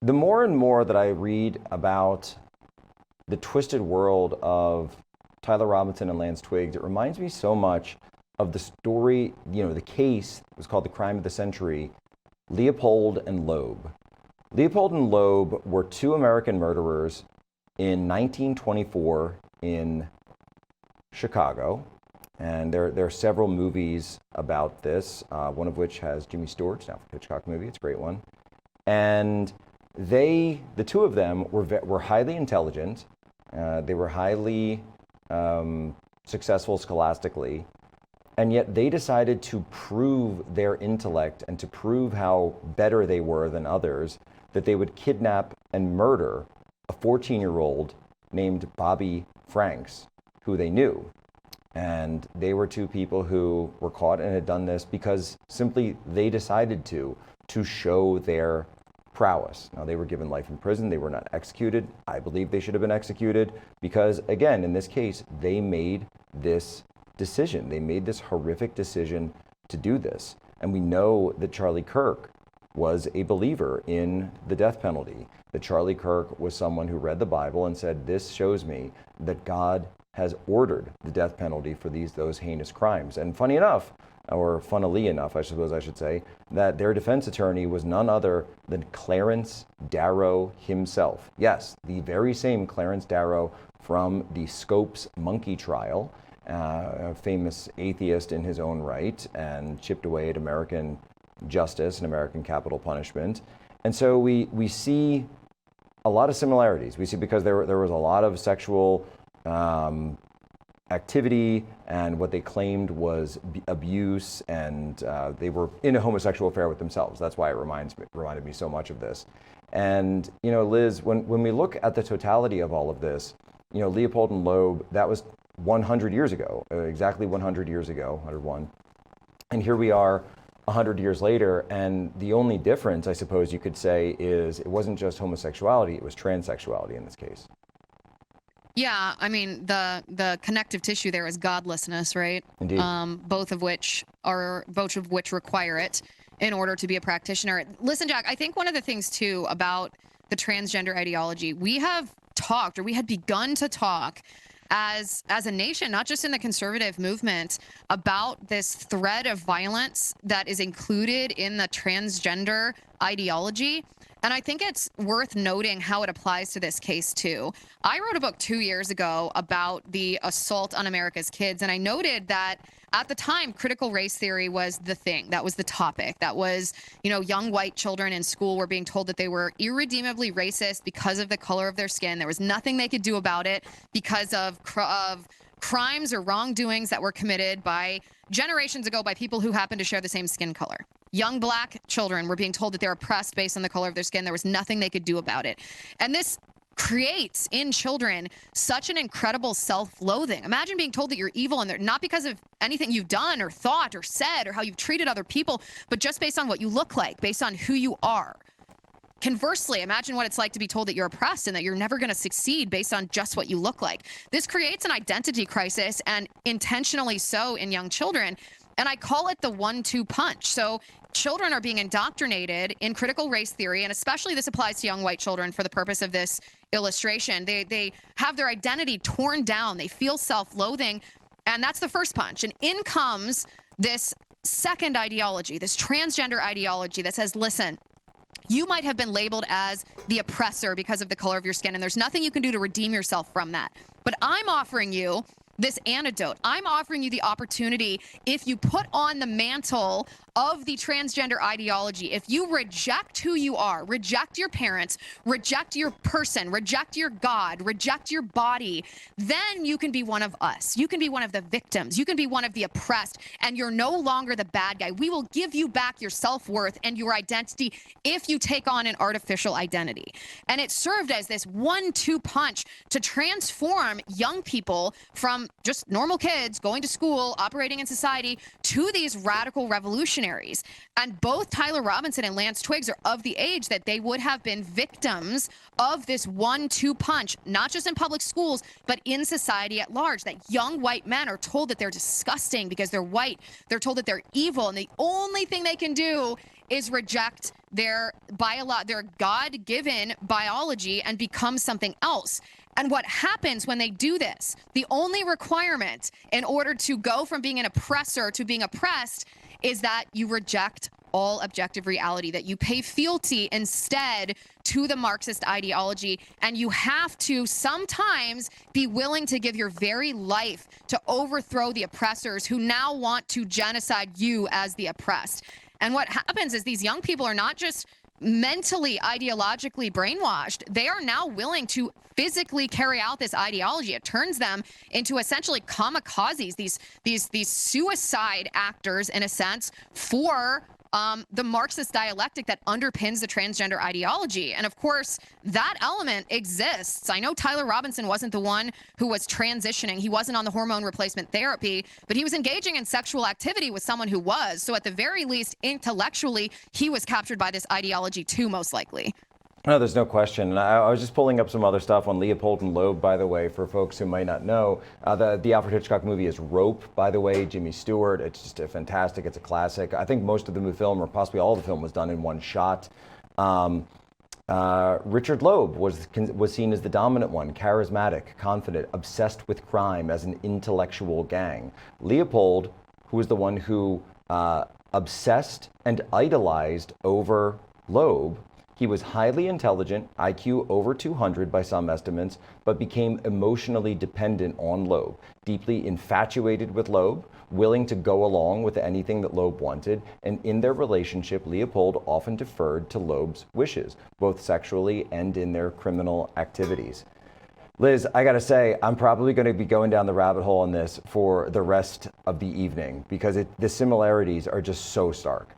The more and more that I read about the twisted world of Tyler Robinson and Lance Twiggs, it reminds me so much of the story, the case, it was called the crime of the century, Leopold and Loeb. Leopold and Loeb were two American murderers in 1924 in Chicago. And there are several movies about this, one of which has Jimmy Stewart, it's an Alfred Hitchcock movie, it's a great one. And the two of them were highly intelligent, they were highly successful scholastically, and yet they decided to prove their intellect and to prove how better they were than others, that they would kidnap and murder a 14-year-old named Bobby Franks, who they knew. And they were two people who were caught and had done this because simply they decided to show their prowess. Now, they were given life in prison. They were not executed. I believe they should have been executed because, again, in this case, they made this decision. They made this horrific decision to do this. And we know that Charlie Kirk was a believer in the death penalty, that Charlie Kirk was someone who read the Bible and said, this shows me that God has ordered the death penalty for those heinous crimes. And funny enough, or funnily enough, I suppose I should say, that their defense attorney was none other than Clarence Darrow himself. Yes, the very same Clarence Darrow from the Scopes monkey trial, a famous atheist in his own right, and chipped away at American justice and American capital punishment. And so we see a lot of similarities. We see because there was a lot of sexual activity and what they claimed was abuse, and they were in a homosexual affair with themselves. That's why it reminded me so much of this. And Liz, when we look at the totality of all of this, Leopold and Loeb, that was 100 years ago, exactly 100 years ago, 101. And here we are 100 years later, and the only difference, I suppose you could say, is it wasn't just homosexuality, it was transsexuality in this case. Yeah, I mean, the connective tissue there is godlessness, right? Indeed. Both of which require it in order to be a practitioner. Listen, Jack, I think one of the things too about the transgender ideology, we had begun to talk as a nation, not just in the conservative movement, about this thread of violence that is included in the transgender ideology. And I think it's worth noting how it applies to this case, too. I wrote a book 2 years ago about the assault on America's kids, and I noted that at the time, critical race theory was the thing. That was the topic. That was, young white children in school were being told that they were irredeemably racist because of the color of their skin. There was nothing they could do about it because of crimes or wrongdoings that were committed by generations ago by people who happened to share the same skin color. Young black children were being told that they're oppressed based on the color of their skin. There was nothing they could do about it. And this creates in children such an incredible self-loathing. Imagine being told that you're evil, and not because of anything you've done or thought or said or how you've treated other people, but just based on what you look like, based on who you are. Conversely, imagine what it's like to be told that you're oppressed and that you're never going to succeed based on just what you look like. This creates an identity crisis, and intentionally so in young children. And I call it the 1-2 punch. So children are being indoctrinated in critical race theory, and especially this applies to young white children for the purpose of this illustration. They have their identity torn down. They feel self-loathing, and that's the first punch. And in comes this second ideology, this transgender ideology that says, listen, you might have been labeled as the oppressor because of the color of your skin, and there's nothing you can do to redeem yourself from that. But I'm offering you this antidote. I'm offering you the opportunity, if you put on the mantle of the transgender ideology, if you reject who you are, reject your parents, reject your person, reject your God, reject your body, then you can be one of us. You can be one of the victims. You can be one of the oppressed, and you're no longer the bad guy. We will give you back your self-worth and your identity if you take on an artificial identity. And it served as this 1-2 punch to transform young people from just normal kids going to school, operating in society, to these radical revolutionaries. And both Tyler Robinson and Lance Twiggs are of the age that they would have been victims of this 1-2 punch, not just in public schools, but in society at large. That young white men are told that they're disgusting because they're white. They're told that they're evil, and the only thing they can do is reject their God-given biology and become something else. And what happens when they do this, the only requirement in order to go from being an oppressor to being oppressed is that you reject all objective reality, that you pay fealty instead to the Marxist ideology. And you have to sometimes be willing to give your very life to overthrow the oppressors who now want to genocide you as the oppressed. And what happens is these young people are not just mentally, ideologically brainwashed. They are now willing to physically carry out this ideology. It turns them into essentially kamikazes, these suicide actors, in a sense, for the Marxist dialectic that underpins the transgender ideology. And of course, that element exists. I know Tyler Robinson wasn't the one who was transitioning. He wasn't on the hormone replacement therapy, but he was engaging in sexual activity with someone who was. So at the very least, intellectually, he was captured by this ideology too, most likely. No, there's no question. And I was just pulling up some other stuff on Leopold and Loeb, by the way, for folks who might not know. The Alfred Hitchcock movie is Rope, by the way, Jimmy Stewart. It's just a fantastic. It's a classic. I think most of the film, or possibly all of the film, was done in one shot. Richard Loeb was seen as the dominant one, charismatic, confident, obsessed with crime as an intellectual gang. Leopold, who was the one who obsessed and idolized over Loeb. He was highly intelligent, IQ over 200 by some estimates, but became emotionally dependent on Loeb, deeply infatuated with Loeb, willing to go along with anything that Loeb wanted, and in their relationship, Leopold often deferred to Loeb's wishes, both sexually and in their criminal activities. Liz, I gotta say, I'm probably gonna be going down the rabbit hole on this for the rest of the evening because the similarities are just so stark.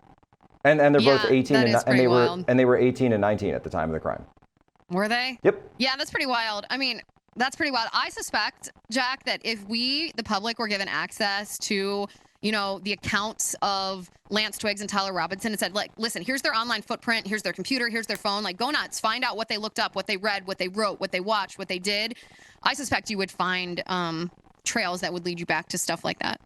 And they're both 18 and they were 18 and 19 at the time of the crime. Were they? Yep. Yeah, that's pretty wild. I mean, that's pretty wild. I suspect, Jack, that if we, the public, were given access to, the accounts of Lance Twiggs and Tyler Robinson and said, like, listen, here's their online footprint, here's their computer, here's their phone, like, go nuts, find out what they looked up, what they read, what they wrote, what they watched, what they did. I suspect you would find trails that would lead you back to stuff like that.